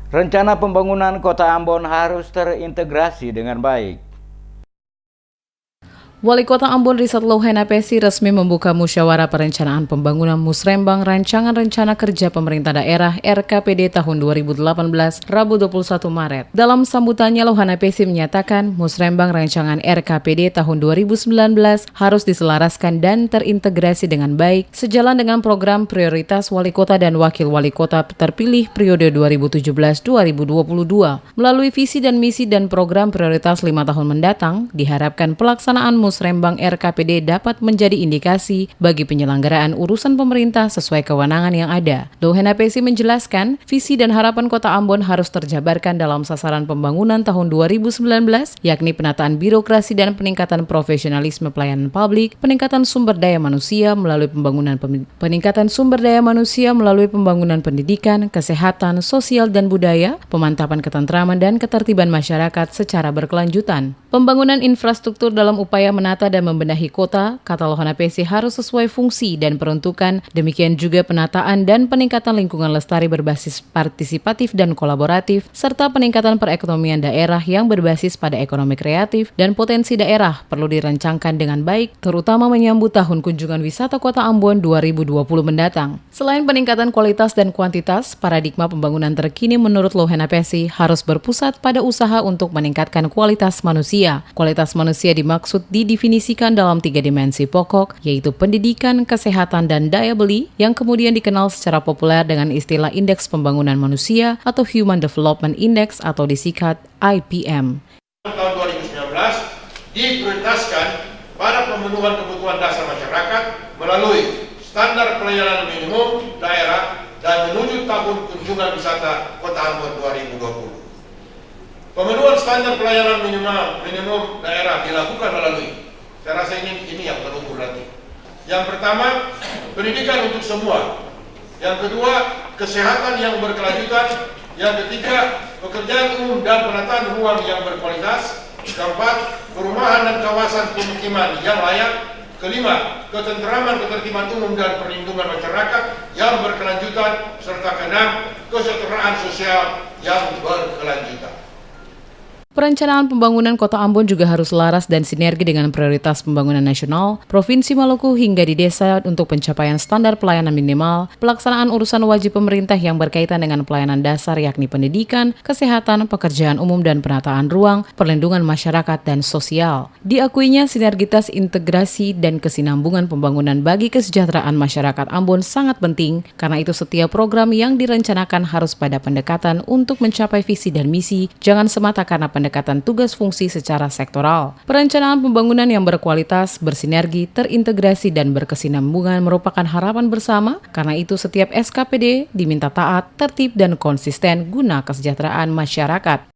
Rencana pembangunan Kota Ambon harus terintegrasi dengan baik. Wali Kota Ambon Rizat Lohena Pesi resmi membuka musyawarah perencanaan pembangunan Musrembang Rancangan Rencana Kerja Pemerintah Daerah RKPD tahun 2018 Rabu 21 Maret. Dalam sambutannya Lohena Pesi menyatakan Musrembang Rancangan RKPD tahun 2019 harus diselaraskan dan terintegrasi dengan baik sejalan dengan program prioritas Wali Kota dan Wakil Wali Kota terpilih periode 2017-2022. Melalui visi dan misi dan program prioritas 5 tahun mendatang, diharapkan pelaksanaan Musrembang RKPD dapat menjadi indikasi bagi penyelenggaraan urusan pemerintah sesuai kewenangan yang ada. Lohena Pesi menjelaskan, visi dan harapan Kota Ambon harus terjabarkan dalam sasaran pembangunan tahun 2019, yakni penataan birokrasi dan peningkatan profesionalisme pelayanan publik, peningkatan sumber daya manusia melalui pembangunan pendidikan, kesehatan, sosial dan budaya, pemantapan ketentraman dan ketertiban masyarakat secara berkelanjutan. Pembangunan infrastruktur dalam upaya menata dan membenahi kota, kata Lohena Pesi harus sesuai fungsi dan peruntukan, demikian juga penataan dan peningkatan lingkungan lestari berbasis partisipatif dan kolaboratif, serta peningkatan perekonomian daerah yang berbasis pada ekonomi kreatif dan potensi daerah perlu dirancangkan dengan baik, terutama menyambut tahun kunjungan wisata Kota Ambon 2020 mendatang. Selain peningkatan kualitas dan kuantitas, paradigma pembangunan terkini menurut Lohena Pesi harus berpusat pada usaha untuk meningkatkan kualitas manusia. Kualitas manusia dimaksud didefinisikan dalam 3 dimensi pokok, yaitu pendidikan, kesehatan, dan daya beli, yang kemudian dikenal secara populer dengan istilah Indeks Pembangunan Manusia atau Human Development Index atau disingkat IPM. Tahun 2019 diprioritaskan pada pemenuhan kebutuhan dasar masyarakat melalui standar pelayanan minimum daerah dan menuju tahun kunjungan wisata Kota Ambon 2020. Pemenuhan standar pelayanan minimum daerah dilakukan melalui, saya rasa ini yang terukur nanti. Yang pertama, pendidikan untuk semua. Yang kedua, kesehatan yang berkelanjutan. Yang ketiga, pekerjaan umum dan penataan ruang yang berkualitas. Keempat, perumahan dan kawasan pemukiman yang layak. Kelima, ketentraman, ketertiban umum dan perlindungan masyarakat yang berkelanjutan. Serta keenam, kesejahteraan sosial yang berkelanjutan. Perencanaan pembangunan Kota Ambon juga harus selaras dan sinergi dengan prioritas pembangunan nasional, Provinsi Maluku hingga di desa untuk pencapaian standar pelayanan minimal, pelaksanaan urusan wajib pemerintah yang berkaitan dengan pelayanan dasar yakni pendidikan, kesehatan, pekerjaan umum dan penataan ruang, perlindungan masyarakat dan sosial. Diakuinya sinergitas integrasi dan kesinambungan pembangunan bagi kesejahteraan masyarakat Ambon sangat penting, karena itu setiap program yang direncanakan harus pada pendekatan untuk mencapai visi dan misi, jangan semata karena pendekatan tugas fungsi secara sektoral. Perencanaan pembangunan yang berkualitas, bersinergi, terintegrasi, dan berkesinambungan merupakan harapan bersama, karena itu setiap SKPD diminta taat, tertib, dan konsisten guna kesejahteraan masyarakat.